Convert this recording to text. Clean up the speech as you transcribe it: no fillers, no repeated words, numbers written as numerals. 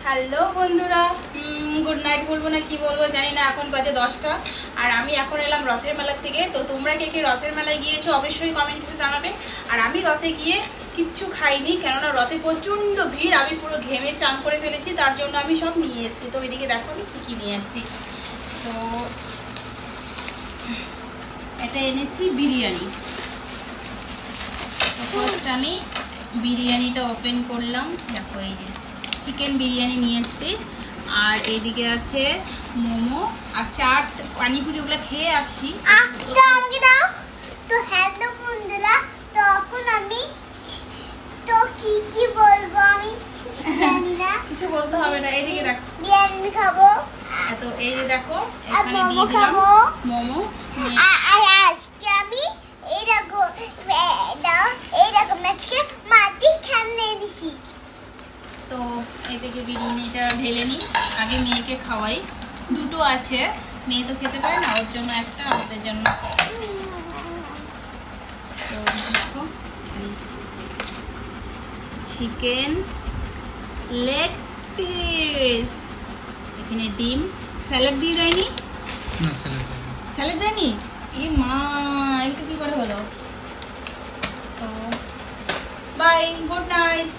Hello বন্ধুরা, good night বলবো না কি বলবো জানি না। এখন বাজে 10টা আর আমি এখন এলাম রথের মেলা থেকে। তো তোমরা কে কে রথের মেলায় গিয়েছো অবশ্যই কমেন্টে জানাবে। আর আমি রথে গিয়ে কিচ্ছু খাইনি, কেননা রথে প্রচণ্ড ভিড়। আমি পুরো ঘেমে চান করে ফেলেছি, তার জন্য আমি সব নিয়ে এসেছি। তো ওইদিকে দেখো আমি কী কী নিয়ে এসেছি। তো এটা এনেছি বিরিয়ানি। তো ফার্স্ট আমি বিরিয়ানিটা ওপেন করলাম। দেখো এই যে চিকেন বিরিয়ানি নিয়ে এসেছি। আর এইদিকে আছে মোমো আর চাট, পানিপুরি, ওগুলো খেয়ে আসি। তো হ্যালো বন্ধুরা, তখন আমি তো কি বলবো আমি জানি না, কিছু বলতে হবে না। এইদিকে দেখো বিরিয়ানি খাবো। তো এই যে দেখো এখানে দিয়ে দিলাম মোমো। আর আজকে আমি এইরকম আজকে মাটি খেয়ে নিছি। তো এদিকে বিরিয়ানিটা ঢেলে নিই, আগে মেয়েকে খাওয়াই। দুটো আছে, মেয়ে তো খেতে পারে না, ওর জন্য একটা, আমাদের জন্য। তো দেখো চিকেন লেগ পিস, এখানে ডিম। স্যালাড দিয়ে দেয়নি? না, স্যালাড দেয়নি? এ মা, এটা কি করে হলো? তো বাই, গুড নাইট।